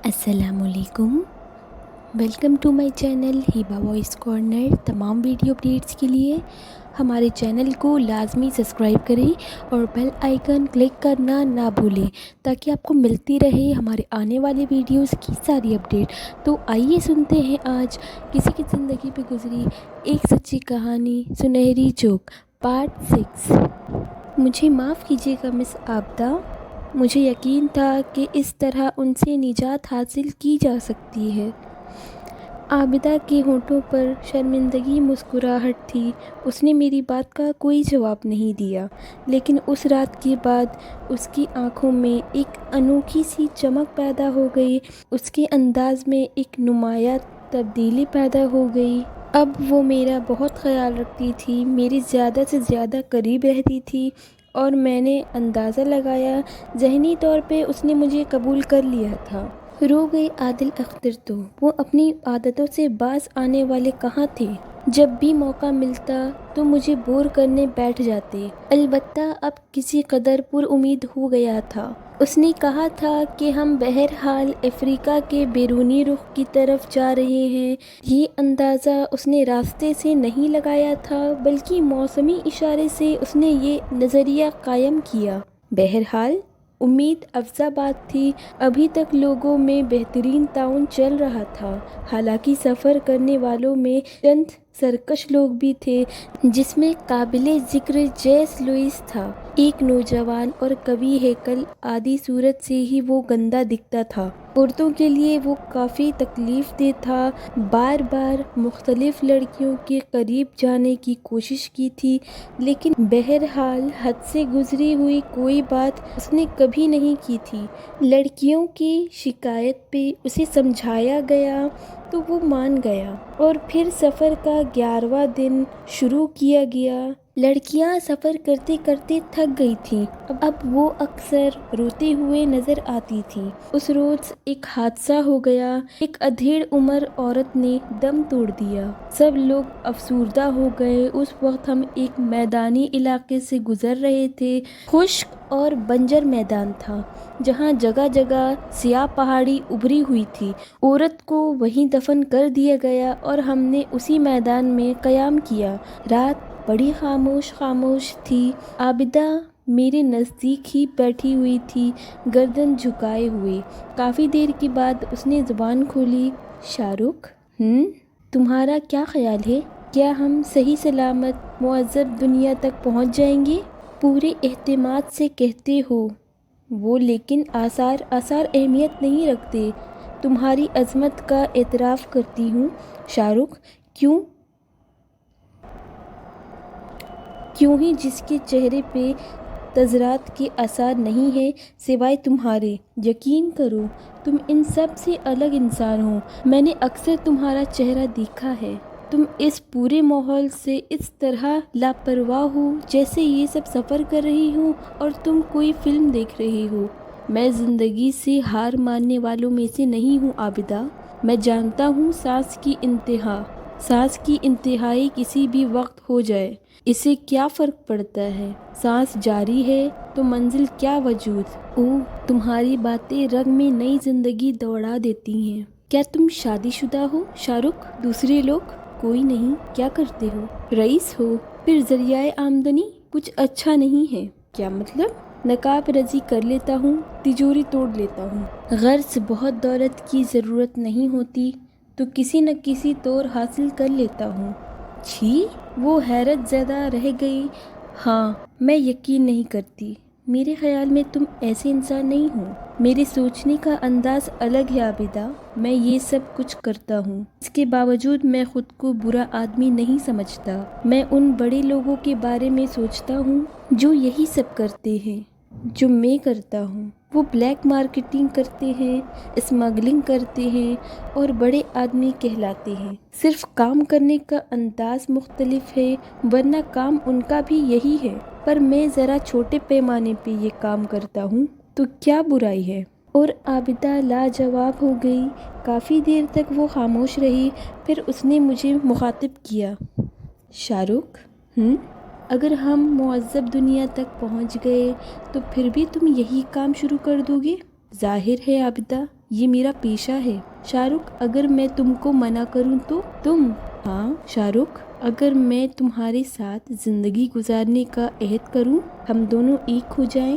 अस्सलाम वालेकुम। Welcome to my channel Hiba voice corner. तमाम वीडियो अपडेट्स के लिए हमारे चैनल को लाजमी सब्सक्राइब करें और बेल आइकन क्लिक करना ना भूलें ताकि आपको मिलती रहे हमारे आने वाले वीडियोस की सारी अपडेट। तो आइए सुनते हैं आज किसी की ज़िंदगी पे गुजरी एक सच्ची कहानी, सुनहरी जोक पार्ट 6। मुझे माफ़ कीजिएगा मिस आबदा, मुझे यकीन था कि इस तरह उनसे निजात हासिल की जा सकती है। आबिदा के होठों पर शर्मिंदगी मुस्कुराहट थी। उसने मेरी बात का कोई जवाब नहीं दिया, लेकिन उस रात के बाद उसकी आंखों में एक अनोखी सी चमक पैदा हो गई। उसके अंदाज में एक नुमाया तब्दीली पैदा हो गई। अब वो मेरा बहुत ख्याल रखती थी, मेरी ज़्यादा से ज़्यादा करीब रहती थी और मैंने अंदाज़ा लगाया ज़हनी तौर पे उसने मुझे कबूल कर लिया था। रो गए आदिल अख्तर तो वो अपनी आदतों से बाज आने वाले कहाँ थे। जब भी मौका मिलता तो मुझे बोर करने बैठ जाते। अलबत्ता अब किसी कदर पुरउम्मीद हो गया था। उसने कहा था कि हम बहरहाल अफ्रीका के बैरूनी रुख की तरफ जा रहे हैं। ये अंदाज़ा उसने रास्ते से नहीं लगाया था, बल्कि मौसमी इशारे से उसने ये नज़रिया कायम किया। बहरहाल उम्मीद अफ़ज़ा बात थी। अभी तक लोगों में बेहतरीन ताउन चल रहा था। हालांकि सफ़र करने वालों में चंद सरकश लोग भी थे, जिसमें काबिले ज़िक्र जेस लुइस था। एक नौजवान और कवि हैकल आदि सूरत से ही वो गंदा दिखता था। औरतों के लिए वो काफ़ी तकलीफ़ दे था। बार बार मुख्तलिफ़ लड़कियों के करीब जाने की कोशिश की थी, लेकिन बहरहाल हद से गुजरी हुई कोई बात उसने कभी नहीं की थी। लड़कियों की शिकायत पे उसे समझाया गया तो वो मान गया और फिर सफ़र का 11वां दिन शुरू किया गया। लड़कियां सफ़र करते करते थक गई थीं। अब वो अक्सर रोते हुए नज़र आती थीं। उस रोज़ एक हादसा हो गया। एक अधेड़ उम्र औरत ने दम तोड़ दिया। सब लोग अफसुर्दा हो गए। उस वक्त हम एक मैदानी इलाके से गुजर रहे थे। खुश्क और बंजर मैदान था, जहाँ जगह जगह सियाह पहाड़ी उभरी हुई थी। औरत को वहीं दफन कर दिया गया और हमने उसी मैदान में क़याम किया। रात बड़ी खामोश थी। आबिदा मेरे नज़दीक ही बैठी हुई थी, गर्दन झुकाए हुए। काफ़ी देर के बाद उसने ज़ुबान खोली। शाहरुख, तुम्हारा क्या ख्याल है? क्या हम सही सलामत मुअज़्ज़ब दुनिया तक पहुंच जाएंगे? पूरे एहतिमाद से कहते हो वो, लेकिन आसार अहमियत नहीं रखते। तुम्हारी अज़मत का एतराफ़ करती हूँ शाहरुख। क्यों ही जिसके चेहरे पे तज़रात के आसार नहीं है सिवाय तुम्हारे। यकीन करो, तुम इन सब से अलग इंसान हो। मैंने अक्सर तुम्हारा चेहरा देखा है। तुम इस पूरे माहौल से इस तरह लापरवाह हो जैसे ये सब सफ़र कर रही हो और तुम कोई फ़िल्म देख रही हो। मैं ज़िंदगी से हार मानने वालों में से नहीं हूँ आबिदा। मैं जानता हूँ सांस की इंतहाई किसी भी वक्त हो जाए, इससे क्या फ़र्क पड़ता है। सांस जारी है तो मंजिल क्या वजूद। ओह, तुम्हारी बातें रग में नई ज़िंदगी दौड़ा देती हैं। क्या तुम शादीशुदा हो शाहरुख? दूसरे लोग? कोई नहीं। क्या करते हो? रईस हो? फिर ज़रियाए आमदनी कुछ अच्छा नहीं है? क्या मतलब? नकाब रजी कर लेता हूँ, तिजोरी तोड़ लेता हूँ। गर्ज बहुत दौलत की ज़रूरत नहीं होती तो किसी न किसी तौर हासिल कर लेता हूँ। छी, वो हैरत ज़्यादा रह गई। हाँ, मैं यकीन नहीं करती। मेरे ख्याल में तुम ऐसे इंसान नहीं हो। मेरे सोचने का अंदाज अलग है आबिदा। मैं ये सब कुछ करता हूँ, इसके बावजूद मैं खुद को बुरा आदमी नहीं समझता। मैं उन बड़े लोगों के बारे में सोचता हूँ जो यही सब करते हैं जो मैं करता हूँ। वो ब्लैक मार्केटिंग करते हैं, स्मगलिंग करते हैं और बड़े आदमी कहलाते हैं। सिर्फ काम करने का अंदाज मुख्तलिफ है, वरना काम उनका भी यही है। पर मैं ज़रा छोटे पैमाने पे ये काम करता हूँ, तो क्या बुराई है? और आबिदा लाजवाब हो गई। काफ़ी देर तक वो खामोश रही, फिर उसने मुझे मुखातिब किया। शाहरुख, अगर हम मुअज़्ज़ब दुनिया तक पहुंच गए तो फिर भी तुम यही काम शुरू कर दोगे? जाहिर है आबिदा, یہ میرا پیشہ ہے۔ شاہ رخ، اگر میں تم کو منع کروں تو تم؟ ہاں شاہ رخ، اگر میں تمہارے ساتھ زندگی گزارنے کا عہد کروں، ہم دونوں ایک ہو جائیں،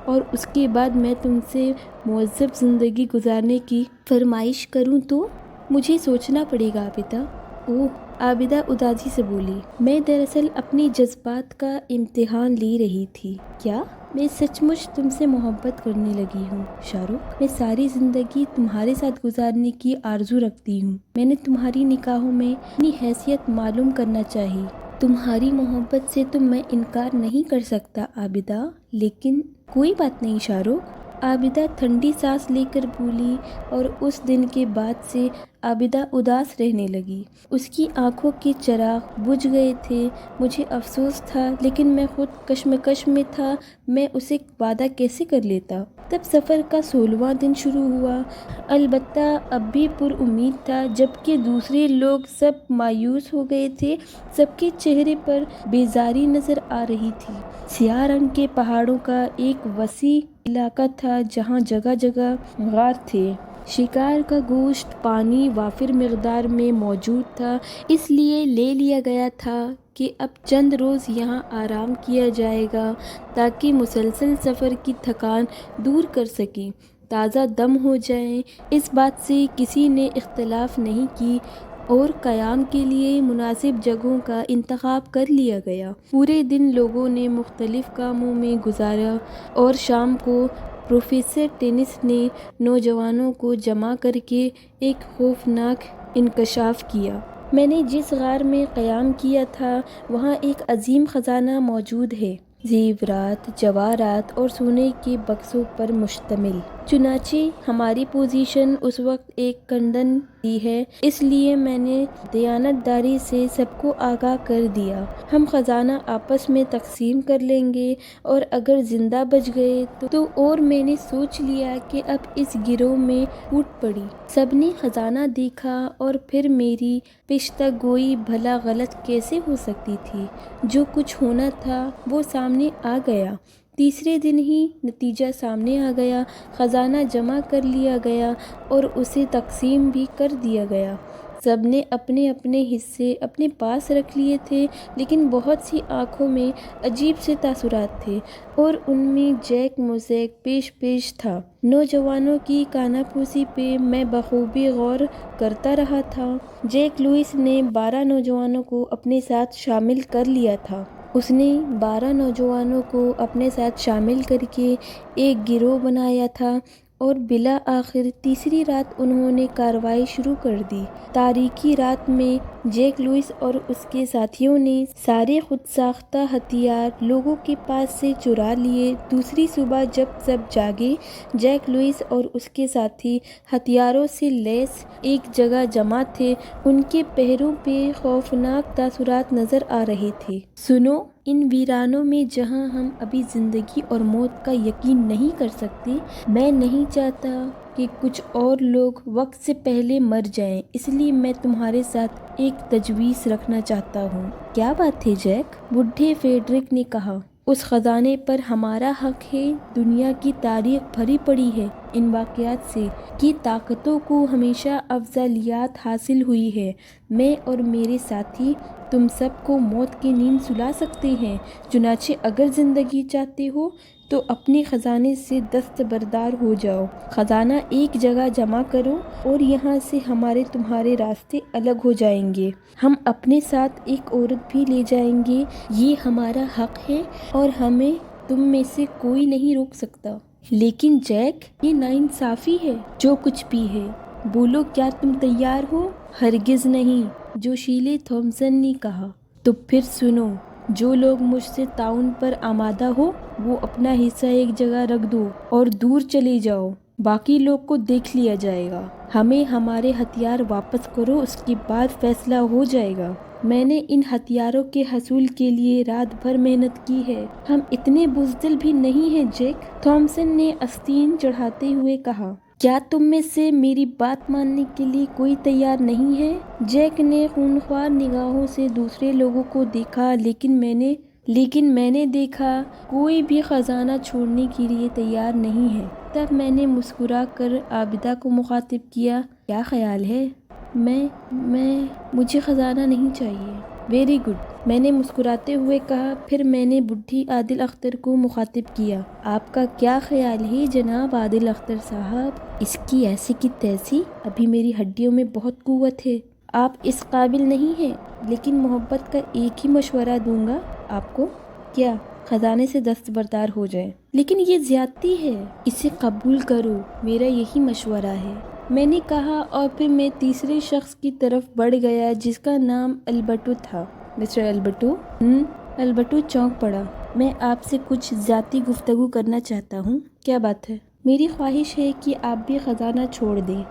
اور اس کے بعد میں تم سے معذب زندگی گزارنے کی فرمائش کروں تو؟ مجھے سوچنا پڑے گا عابدہ۔ اوہ، عابدہ اداسی سے بولی، میں دراصل اپنی جذبات کا امتحان لے رہی تھی۔ کیا؟ میں سچ مچ تم سے محبت کرنے لگی ہوں شاہ رخ۔ میں ساری زندگی تمہارے ساتھ گزارنے کی آرزو رکھتی ہوں۔ میں نے تمہاری نگاہوں میں اپنی حیثیت معلوم کرنا چاہی۔ تمہاری محبت سے تو میں انکار نہیں کر سکتا عابدہ، لیکن کوئی بات نہیں شاہ رخ، عابدہ ٹھنڈی سانس لے کر بولی، اور اس دن کے بعد سے عابدہ اداس رہنے لگی۔ اس کی آنکھوں کے چراغ بجھ گئے تھے۔ مجھے افسوس تھا، لیکن میں خود کشمکش میں تھا، میں اسے وعدہ کیسے کر لیتا۔ تب سفر کا 16واں دن شروع ہوا۔ البتہ اب بھی پر امید تھا، جبکہ دوسرے لوگ سب مایوس ہو گئے تھے۔ سب کے چہرے پر بیزاری نظر آ رہی تھی۔ سیاہ رنگ کے پہاڑوں کا ایک وسیع علاقہ تھا جہاں جگہ جگہ غار تھے۔ شکار کا گوشت پانی وافر مقدار میں موجود تھا، اس لیے لے لیا گیا تھا کہ اب چند روز یہاں آرام کیا جائے گا تاکہ مسلسل سفر کی تھکان دور کر سکیں، تازہ دم ہو جائیں۔ اس بات سے کسی نے اختلاف نہیں کی اور قیام کے لیے مناسب جگہوں کا انتخاب کر لیا گیا۔ پورے دن لوگوں نے مختلف کاموں میں گزارا اور شام کو پروفیسر ٹینس نے نوجوانوں کو جمع کر کے ایک خوفناک انکشاف کیا۔ میں نے جس غار میں قیام کیا تھا وہاں ایک عظیم خزانہ موجود ہے، زیورات، جواہرات اور سونے کے بکسوں پر مشتمل۔ چنانچہ ہماری پوزیشن اس وقت ایک کنڈن کی ہے، اس لیے میں نے دیانت داری سے سب کو آگاہ کر دیا۔ ہم خزانہ آپس میں تقسیم کر لیں گے، اور اگر زندہ بچ گئے تو اور میں نے سوچ لیا کہ اب اس گروہ میں پھوٹ پڑی۔ سب نے خزانہ دیکھا اور پھر میری پیشتہ گوئی بھلا غلط کیسے ہو سکتی تھی؟ جو کچھ ہونا تھا وہ سامنے آ گیا۔ تیسرے دن ہی نتیجہ سامنے آ گیا۔ خزانہ جمع کر لیا گیا اور اسے تقسیم بھی کر دیا گیا۔ سب نے اپنے اپنے حصے اپنے پاس رکھ لیے تھے، لیکن بہت سی آنکھوں میں عجیب سے تاثرات تھے، اور ان میں جیک موزیک پیش تھا۔ نوجوانوں کی کانا پھوسی پہ میں بخوبی غور کرتا رہا تھا۔ جیک لوئس نے 12 نوجوانوں کو اپنے ساتھ شامل کر لیا تھا۔ اس نے 12 نوجوانوں کو اپنے ساتھ شامل کر کے ایک گروہ بنایا تھا، اور بالآخر تیسری رات انہوں نے کارروائی شروع کر دی۔ تاریکی رات میں جیک لوئس اور اس کے ساتھیوں نے سارے خود ساختہ ہتھیار لوگوں کے پاس سے چرا لیے۔ دوسری صبح جب سب جاگے، جیک لوئس اور اس کے ساتھی ہتھیاروں سے لیس ایک جگہ جمع تھے۔ ان کے پہروں پہ خوفناک تاثرات نظر آ رہے تھے۔ سنو، ان ویرانوں میں جہاں ہم ابھی زندگی اور موت کا یقین نہیں کر سکتے، میں نہیں چاہتا کہ کچھ اور لوگ وقت سے پہلے مر جائیں، اس لیے میں تمہارے ساتھ ایک تجویز رکھنا چاہتا ہوں۔ کیا بات ہے جیک؟ بوڑھے فریڈرک نے کہا۔ اس خزانے پر ہمارا حق ہے۔ دنیا کی تاریخ بھری پڑی ہے ان واقعات سے کہ طاقتوں کو ہمیشہ افضلیت حاصل ہوئی ہے۔ میں اور میرے ساتھی تم سب کو موت کی نیند سلا سکتے ہیں، چنانچہ اگر زندگی چاہتے ہو تو اپنے خزانے سے دستبردار ہو جاؤ۔ خزانہ ایک جگہ جمع کرو، اور یہاں سے ہمارے تمہارے راستے الگ ہو جائیں گے۔ ہم اپنے ساتھ ایک عورت بھی لے جائیں گے۔ یہ ہمارا حق ہے اور ہمیں تم میں سے کوئی نہیں روک سکتا۔ لیکن جیک، یہ ناانصافی ہے۔ جو کچھ بھی ہے، بولو، کیا تم تیار ہو؟ ہرگز نہیں، جوشیلے تھامسن نے کہا۔ تو پھر سنو، جو لوگ مجھ سے تعاون پر آمادہ ہو وہ اپنا حصہ ایک جگہ رکھ دو اور دور چلے جاؤ۔ باقی لوگ کو دیکھ لیا جائے گا۔ ہمیں ہمارے ہتھیار واپس کرو، اس کے بعد فیصلہ ہو جائے گا۔ میں نے ان ہتھیاروں کے حصول کے لیے رات بھر محنت کی ہے۔ ہم اتنے بزدل بھی نہیں ہیں جیک، تھامسن نے آستین چڑھاتے ہوئے کہا۔ کیا تم میں سے میری بات ماننے کے لیے کوئی تیار نہیں ہے؟ جیک نے خونخوار نگاہوں سے دوسرے لوگوں کو دیکھا، لیکن میں نے دیکھا کوئی بھی خزانہ چھوڑنے کے لیے تیار نہیں ہے۔ तब मैंने मुस्कुरा कर आबिदा को मुखातिब किया, क्या ख्याल है? मुझे ख़जाना नहीं चाहिए। वेरी गुड, मैंने मुस्कुराते हुए कहा। फिर मैंने बुढ़ी आदिल अख्तर को मुखातिब किया, आपका क्या ख्याल है जनाब आदिल अख्तर साहब? इसकी ऐसी की तैसी, अभी मेरी हड्डियों में बहुत कुव्वत है। आप इस काबिल नहीं हैं, लेकिन मोहब्बत का एक ही मशवरा दूंगा आपको, क्या खजाने से दस्तबरदार हो जाए? लेकिन ये ज्यादती है, इसे कबूल करो, मेरा यही मशवरा है, मैंने कहा। और फिर मैं तीसरे शख्स की तरफ बढ़ गया जिसका नाम अल्बर्टो था। Mister Alberto? अल्बर्टो चौंक पड़ा। मैं आपसे कुछ ज़ाती गुफ्तगू करना चाहता हूँ। क्या बात है? मेरी ख्वाहिश है कि आप भी ख़जाना छोड़ दें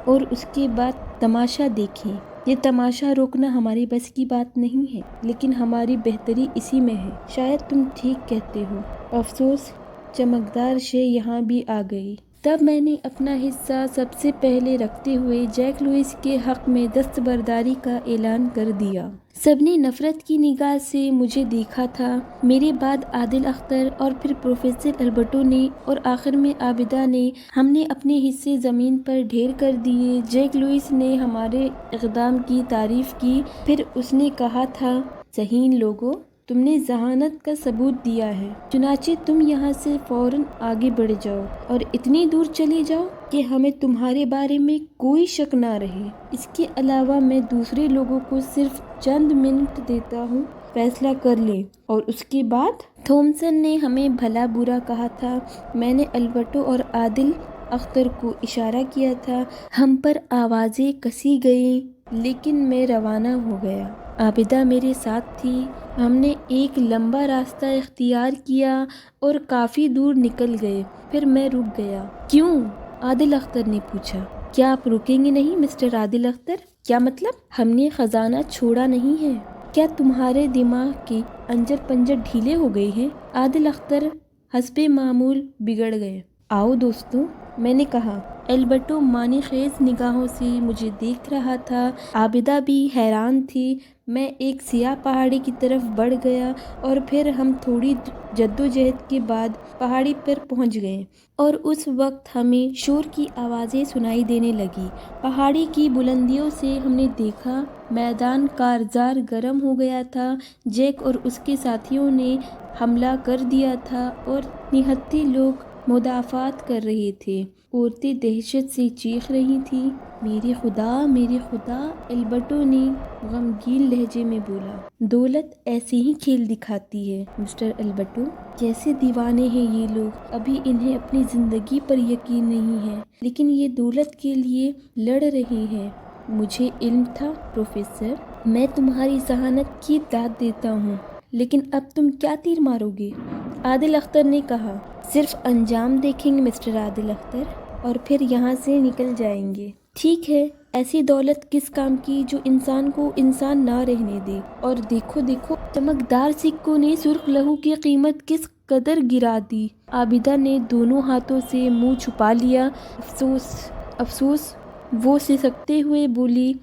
और उसके बाद तमाशा देखें। ये तमाशा रोकना हमारी बस की बात नहीं है, लेकिन हमारी बेहतरी इसी में है। शायद तुम ठीक कहते हो। अफसोस, चमकदार शे यहाँ भी आ गई। तब मैंने अपना हिस्सा सबसे पहले रखते हुए जैक लुइस के हक़ में दस्तबरदारी का ऐलान कर दिया। सबने नफ़रत की निगाह से मुझे देखा था। मेरे बाद आदिल अख्तर और फिर प्रोफेसर अल्बर्टो ने और आखिर में आबिदा ने। हमने अपने हिस्से ज़मीन पर ढेर कर दिए। जैक लुइस ने हमारे इक़दाम की तारीफ़ की। फिर उसने कहा था, ज़हीन लोगों, तुमने जहानत का सबूत दिया है, चुनाचे तुम यहाँ से फ़ौरन आगे बढ़ जाओ और इतनी दूर चले जाओ कि हमें तुम्हारे बारे में कोई शक ना रहे। इसके अलावा मैं दूसरे लोगों को सिर्फ चंद मिनट देता हूँ, फैसला कर लें और उसके बाद। थॉमसन ने हमें भला बुरा कहा था। मैंने अल्बर्टो और आदिल अख्तर को इशारा किया था। हम पर आवाज़ें कसी गईं, लेकिन मैं रवाना हो गया। आबिदा मेरे साथ थी। हमने एक लंबा रास्ता इख्तियार किया और काफ़ी दूर निकल गए। फिर मैं रुक गया। क्यों? आदिल अख्तर ने पूछा। क्या आप रुकेंगे नहीं मिस्टर आदिल अख्तर? क्या मतलब? हमने खजाना छोड़ा नहीं है। क्या तुम्हारे दिमाग के अंजर पंजर ढीले हो गए हैं? आदिल अख्तर हस्बे मामूल बिगड़ गए। आओ दोस्तों, मैंने कहा। एल्बर्टो मानी खेज निगाहों से मुझे देख रहा था। आबिदा भी हैरान थी। मैं एक सियाह पहाड़ी की तरफ बढ़ गया और फिर हम थोड़ी जद्दोजहद के बाद पहाड़ी पर पहुंच गए और उस वक्त हमें शोर की आवाज़ें सुनाई देने लगी। पहाड़ी की बुलंदियों से हमने देखा मैदान कारजार गर्म हो गया था। जैक और उसके साथियों ने हमला कर दिया था और निहत्थे लोग मुदाफ़ात कर रहे थे। औरतें दहशत से चीख रही थीं। मेरे खुदा, एल्बर्टो ने गमगीन लहजे में बोला। दौलत ऐसे ही खेल दिखाती है मिस्टर अल्बर्टो। कैसे दीवाने हैं ये लोग। अभी इन्हें अपनी ज़िंदगी पर यकीन नहीं है, लेकिन ये दौलत के लिए लड़ रहे हैं। मुझे इल्म था प्रोफेसर, मैं तुम्हारी जहानत की दाद देता हूँ, लेकिन अब तुम क्या तीर मारोगे? आदिल अख्तर ने कहा। सिर्फ अंजाम देखेंगे मिस्टर आदिल अख्तर, और फिर यहाँ से निकल जाएंगे। ठीक है, ऐसी दौलत किस काम की जो इंसान को इंसान ना रहने दे। और देखो चमकदार सिक्कों ने सुर्ख लहू की कीमत किस कदर गिरा दी। आबिदा ने दोनों हाथों से मुंह छुपा लिया। अफसोस, वो सिसकते हुए बोली।